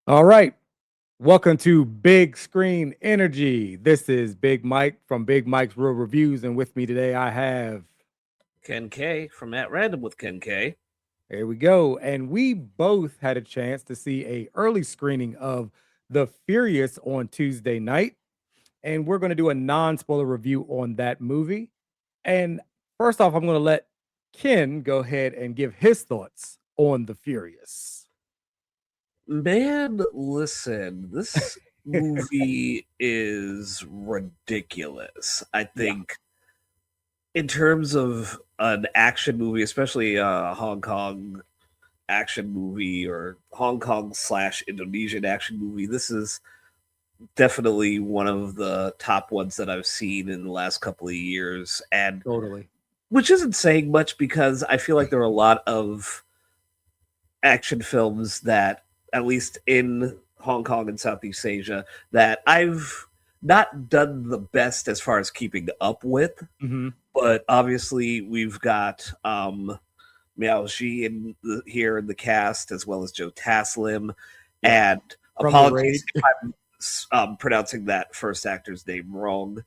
All right. Welcome to Big Screen Energy. This is Big Mike from Big Mike's Real Reviews. And with me today, I have, Ken K from At Random with Ken K. here we go. And we both had a chance to see a early screening of The Furious on Tuesday night. And we're going to do a non spoiler review on that movie. And first off, I'm going to let Ken go ahead and give his thoughts on The Furious. Man, listen, this movie is ridiculous. I Yeah, think in terms of an action movie, especially a Hong Kong action movie or Hong Kong slash Indonesian action movie, this is definitely one of the top ones that I've seen in the last couple of years. And totally. which isn't saying much because I feel like there are a lot of action films that, at least in Hong Kong and Southeast Asia, that I've not done the best as far as keeping up with. Hmm. But obviously, we've got Miao Xi here in the cast, as well as Joe Taslim. Yep. And From The apologies Raid. if I'm pronouncing that first actor's name wrong,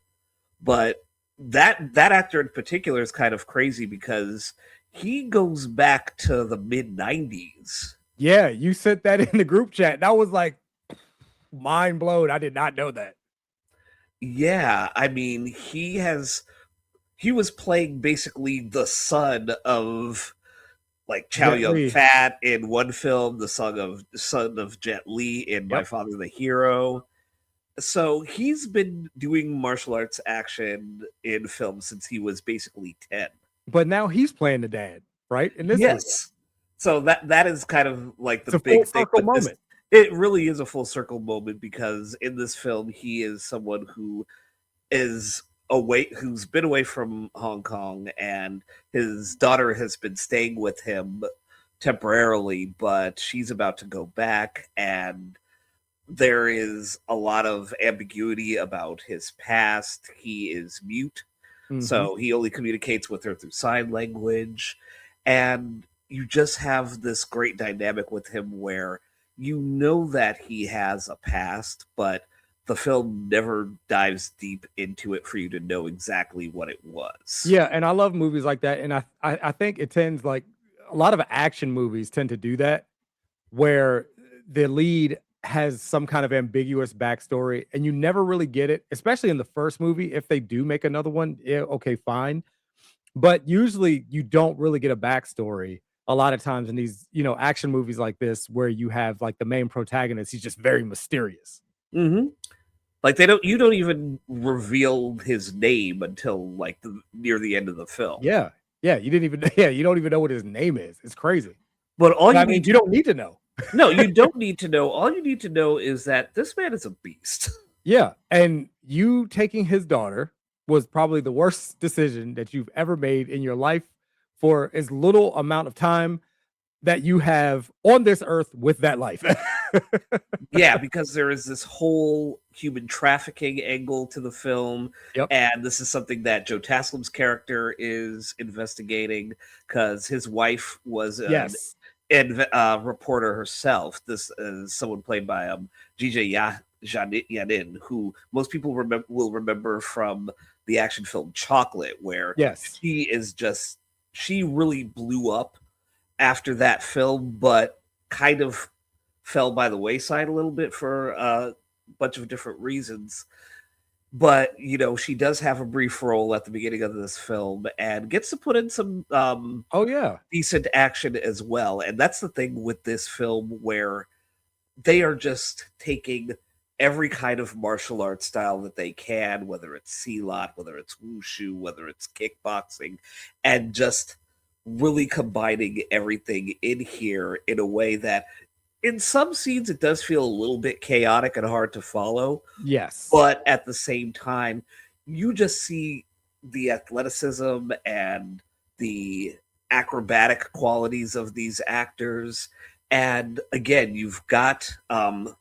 but that actor in particular is kind of crazy because he goes back to the mid '90s. Yeah, you sent that in the group chat. That was like mind blown. I did not know that. Yeah, I mean, he was playing basically the son of like Chow Jet Yun Li. Fat in one film, the son of Jet Li in My Yep. Father the Hero. So he's been doing martial arts action in films since he was basically 10. But now he's playing the dad, right? In this movie. Yes. So that is kind of like the It's a full big thing circle with this. moment. It really is a full circle moment because in this film he is someone who is who's been away from Hong Kong, and his daughter has been staying with him temporarily, but she's about to go back, and there is a lot of ambiguity about his past. He is mute, Mhm. so he only communicates with her through sign language. And you just have this great dynamic with him where you know that he has a past, but the film never dives deep into it for you to know exactly what it was. Yeah, and I love movies like that, and I think it tends like a lot of action movies tend to do that, where the lead has some kind of ambiguous backstory, and you never really get it, especially in the first movie. If they do make another one, yeah, okay, fine. But usually you don't really get a backstory a lot of times in these, action movies like this where you have like the main protagonist, he's just very mysterious. Hmm. Like you don't even reveal his name until like near the end of the film. Yeah. Yeah, you didn't even yeah, you don't even know what his name is. It's crazy. But all But you I mean, need you to don't need to know. No, you don't need to know. All you need to know is that this man is a beast. Yeah, and you taking his daughter was probably the worst decision that you've ever made in your life for as little amount of time that you have on this earth with that life. Yeah, because there is this whole human trafficking angle to the film, Yep. and this is something that Joe Taslim's character is investigating because his wife was Yes. reporter herself. This is someone played by Jeeja Yanin, who most people will remember from the action film Chocolate, where Yes. she really blew up after that film, but kind of fell by the wayside a little bit for a bunch of different reasons. But she does have a brief role at the beginning of this film and gets to put in some Oh, yeah. decent action as well. And that's the thing with this film, where they are just taking every kind of martial arts style that they can, whether it's silat, whether it's wushu, whether it's kickboxing, and just really combining everything in here in a way that in some scenes it does feel a little bit chaotic and hard to follow, Yes. but at the same time you just see the athleticism and the acrobatic qualities of these actors. And again, you've got um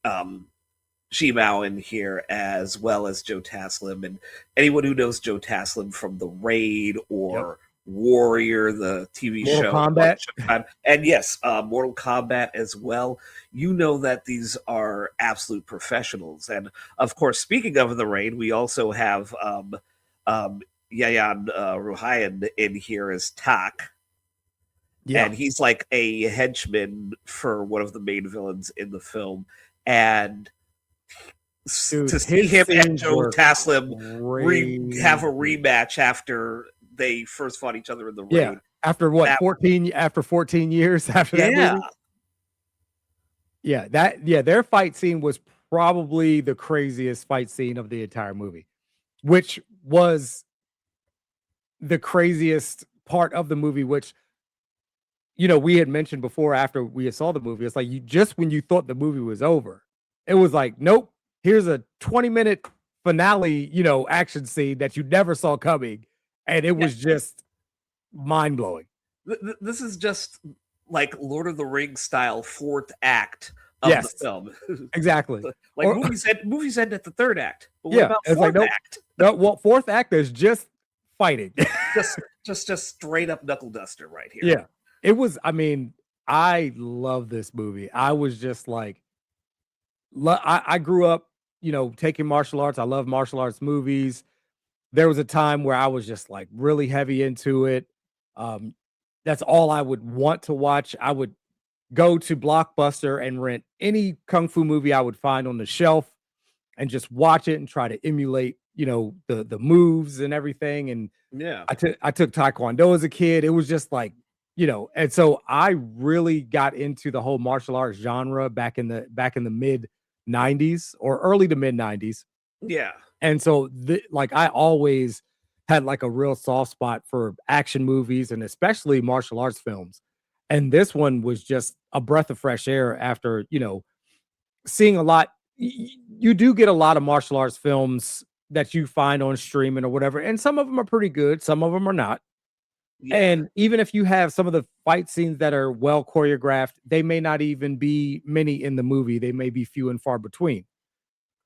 Xie Miao in here, as well as Joe Taslim. And anyone who knows Joe Taslim from The Raid Yep. or Warrior, the TV Mortal show, Kombat. and yes, Mortal Kombat as well. You know that these are absolute professionals, and of course, speaking of the rain, we also have Yayan Ruhian in here as Tak, Yeah. and he's like a henchman for one of the main villains in the film, and Dude, to see him and scenes Joe were Taslim have a crazy. rematch after they first fought each other in the Yeah. rain. After what, That- 14 after 14 years after that Yeah, movie? Yeah, their fight scene was probably the craziest fight scene of the entire movie, which was the craziest part of the movie, which we had mentioned before after we saw the movie. It's like you just when you thought the movie was over, it was like, nope, here's a 20-minute finale, action scene that you never saw coming. And it was just mind blowing. this is just like Lord of the Rings style fourth act of Yes. the film. Exactly. Like movies end at the third act. But what about it's fourth like, nope, act? no, well, fourth act is just fighting. just straight up knuckle duster right here. Yeah. It was, I love this movie. I was just like, I grew up, taking martial arts. I love martial arts movies. There was a time where I was just like really heavy into it. That's all I would want to watch. I would go to Blockbuster and rent any kung fu movie I would find on the shelf and just watch it and try to emulate, the moves and everything. And Yeah. I took Taekwondo as a kid. It was just like, and so I really got into the whole martial arts genre back in the mid 90s or early to mid 90s. Yeah. And so like I always had like a real soft spot for action movies and especially martial arts films. And this one was just a breath of fresh air after, seeing a lot. You do get a lot of martial arts films that you find on streaming or whatever. And some of them are pretty good. Some of them are not. Yeah. And even if you have some of the fight scenes that are well choreographed, they may not even be many in the movie. They may be few and far between.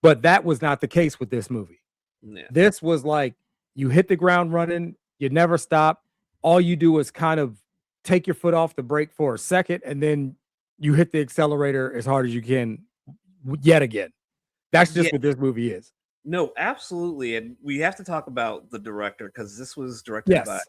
But that was not the case with this movie. Yeah. This was like you hit the ground running, you never stop. All you do is kind of take your foot off the brake for a second, and then you hit the accelerator as hard as you can yet again. That's just what this movie is. No, absolutely. And we have to talk about the director because this was directed by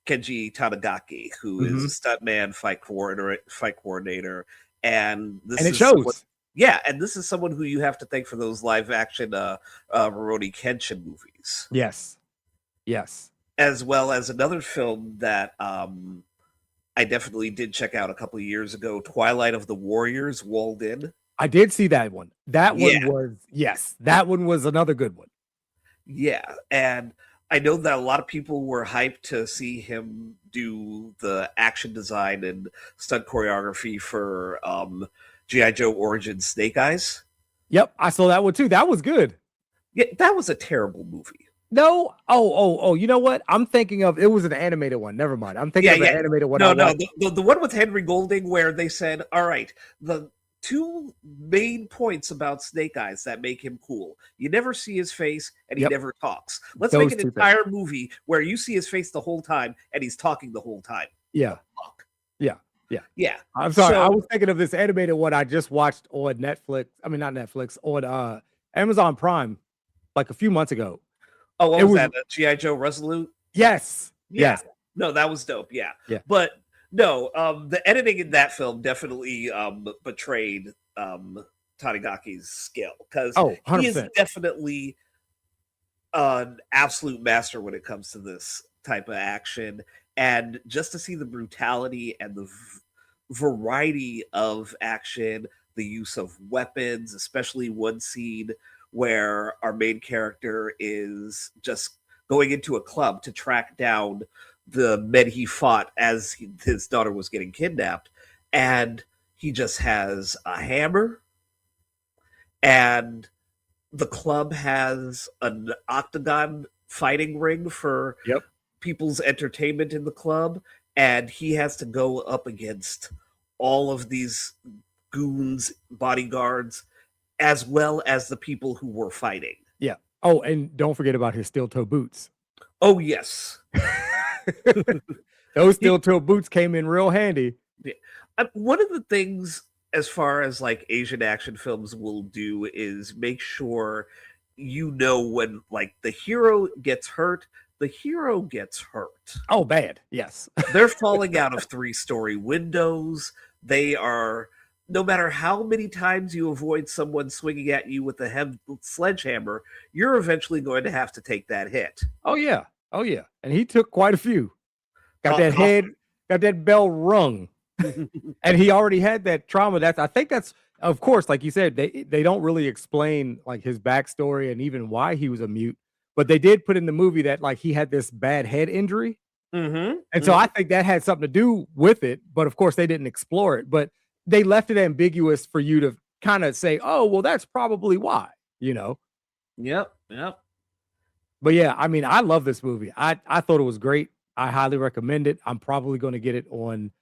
Kenji Tanigaki, who is a stuntman, fight coordinator, and it shows. And this is someone who you have to thank for those live action Rurouni Kenshin movies. Yes. As well as another film that I definitely did check out a couple of years ago, Twilight of the Warriors, Walled In. I did see that one. That one was another good one. Yeah, and I know that a lot of people were hyped to see him do the action design and stunt choreography for G.I. Joe Origins Snake Eyes. Yep, I saw that one too. That was good. Yeah, that was a terrible movie. No. Oh, you know what? I'm thinking of, it was an animated one. Never mind. I'm thinking of an animated one. No, the one with Henry Golding where they said, all right, the two main points about Snake Eyes that make him cool. You never see his face and he never talks. Let's make an entire movie where you see his face the whole time and he's talking the whole time. Yeah. Yeah. I'm sorry. I was thinking of this animated one I just watched on Netflix. I mean, not Netflix, on Amazon Prime like a few months ago. Oh, what was that? G.I. Joe Resolute? Yes. Yeah. Yes. No, that was dope. Yeah. But no, the editing in that film definitely betrayed Tanigaki's skill because he is definitely an absolute master when it comes to this type of action. And just to see the brutality and the variety of action, the use of weapons, especially one scene where our main character is just going into a club to track down the men he fought as his daughter was getting kidnapped. And he just has a hammer. And the club has an octagon fighting ring for people's entertainment in the club. And he has to go up against all of these goons, bodyguards, as well as the people who were fighting. Yeah. Oh, and don't forget about his steel toe boots. Oh, yes. Those steel-toe boots came in real handy. Yeah. One of the things, as far as like Asian action films will do, is make sure you know when like the hero gets hurt, the hero gets hurt. Oh, bad. Yes. They're falling out of 3-story windows. They are, no matter how many times you avoid someone swinging at you with a sledgehammer, you're eventually going to have to take that hit. Oh, yeah. Oh, yeah. And he took quite a few. Got that Off- head, got that bell rung. And he already had that trauma. I think that's, of course, like you said, they don't really explain like his backstory and even why he was a mute, but they did put in the movie that like he had this bad head injury. And so I think that had something to do with it, but of course they didn't explore it, but they left it ambiguous for you to kind of say, oh, well, that's probably why, you know? Yep. But yeah, I mean, I love this movie. I thought it was great. I highly recommend it. I'm probably going to get it on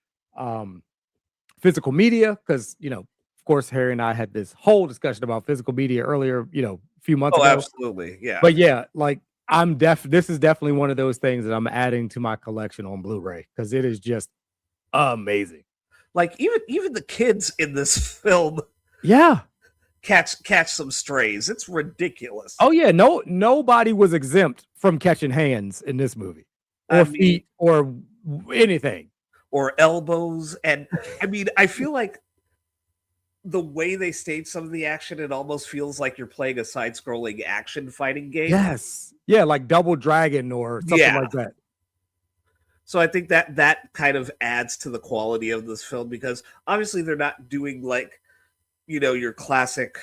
physical media because, you know, of course, Harry and I had this whole discussion about physical media earlier, you know, a few months ago. Absolutely. Yeah. But yeah, like this is definitely one of those things that I'm adding to my collection on Blu-ray because it is just amazing. Like even the kids in this film, yeah, catch some strays. It's ridiculous. Oh yeah, nobody was exempt from catching hands in this movie, or feet, or anything, or elbows. And I mean, I feel like the way they stage some of the action, it almost feels like you're playing a side-scrolling action fighting game. Yes, yeah, like Double Dragon or something like that. So I think that kind of adds to the quality of this film because obviously they're not doing like, you know, your classic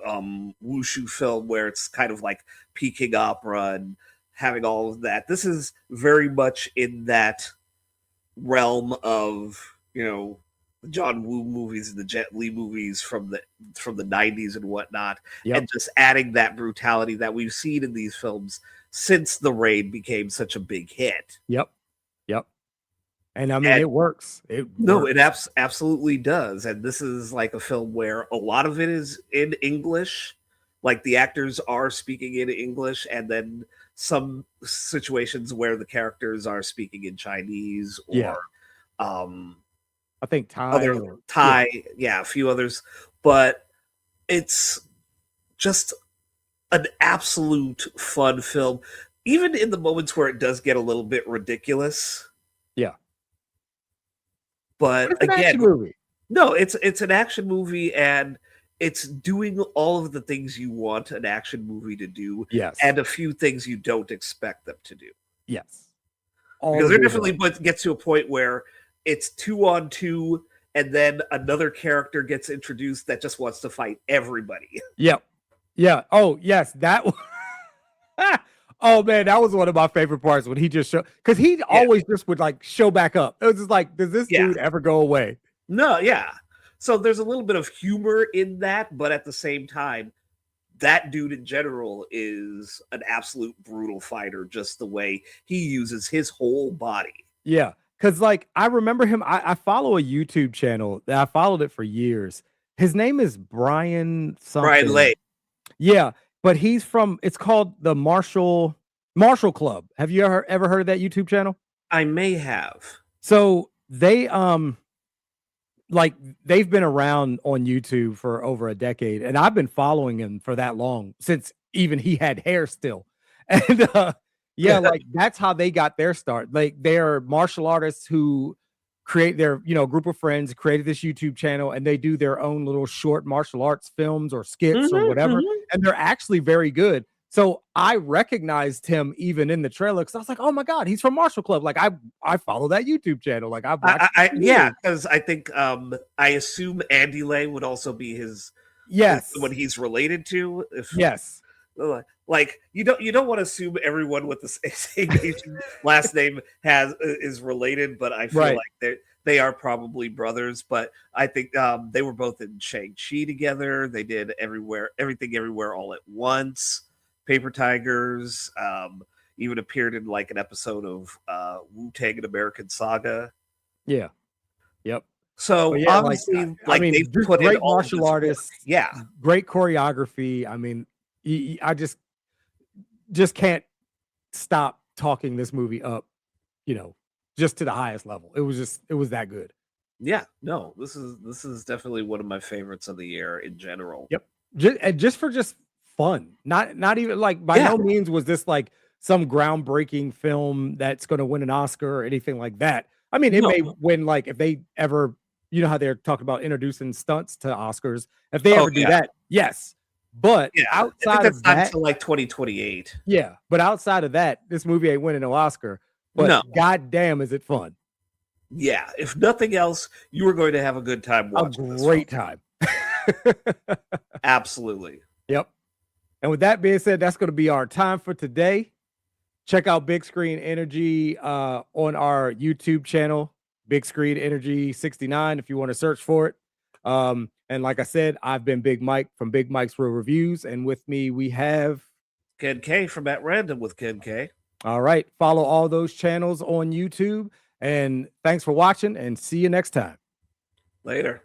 wushu film where it's kind of like Peking opera and having all of that. This is very much in that realm of, you know, the John Woo movies and the Jet Li movies from the 90s and whatnot, and just adding that brutality that we've seen in these films since The Raid became such a big hit. Yep. And I mean, it works. It absolutely does. And this is like a film where a lot of it is in English, like the actors are speaking in English, and then some situations where the characters are speaking in Chinese or I think Thai, a few others. But it's just an absolute fun film, even in the moments where it does get a little bit ridiculous. Yeah. But again, no, it's an action movie, and it's doing all of the things you want an action movie to do, and a few things you don't expect them to do. Yes, because there definitely gets to a point where it's 2-on-2, and then another character gets introduced that just wants to fight everybody. Yep. Yeah. Oh yes, that. Oh man, that was one of my favorite parts when he just showed, because he always just would like show back up. It was just like, does this dude ever go away? No, yeah. So there's a little bit of humor in that, but at the same time, that dude in general is an absolute brutal fighter, just the way he uses his whole body. Yeah, because like I remember him. I follow a YouTube channel that I followed it for years. His name is Brian something. Brian Lay. Yeah. But he's from, it's called the Marshall Club. Have you ever heard of that YouTube channel? I may have. So they like they've been around on YouTube for over a decade, and I've been following him for that long, since even he had hair still. And like that's how they got their start. Like they're martial artists who create their, you know, group of friends created this YouTube channel, and they do their own little short martial arts films or skits or whatever. And they're actually very good. So I recognized him even in the trailer because I was like, oh my God, he's from Marshall Club. Like I follow that YouTube channel. Like I've watched because I think I assume Andy Lay would also be his when he's related to. Like you don't want to assume everyone with the same last name is related, but I feel like they are probably brothers. But I think they were both in Shang-Chi together. They did Everything Everywhere All at Once, Paper Tigers, even appeared in like an episode of Wu-Tang: An American Saga. Yeah. Yep. So obviously, like they put great in all martial artists. Yeah. Great choreography. I mean, I just can't stop talking this movie up just to the highest level. It was that good. Yeah, no, this is definitely one of my favorites of the year in general. Yep. Just for just fun. Not even like by Yeah, no means was this like some groundbreaking film that's going to win an Oscar or anything like that. I mean, it no, may win like if they ever, how they're talking about introducing stunts to Oscars. If they oh ever do yeah, that, yes. But yeah. I think outside that's of not that, until like 2028. yeah. But outside of that, this movie ain't winning no Oscar. But No, goddamn, is it fun? yeah. If nothing else, you were going to have a good time A watching this film. great time. Absolutely. Yep. And with that being said, that's going to be our time for today. Check out Big Screen Energy on our YouTube channel, Big Screen Energy 69, if you want to search for it. And like I said, I've been Big Mike from Big Mike's Real Reviews. And with me, we have. Ken K from At Random with Ken K. All right. Follow all those channels on YouTube. And thanks for watching and see you next time. Later.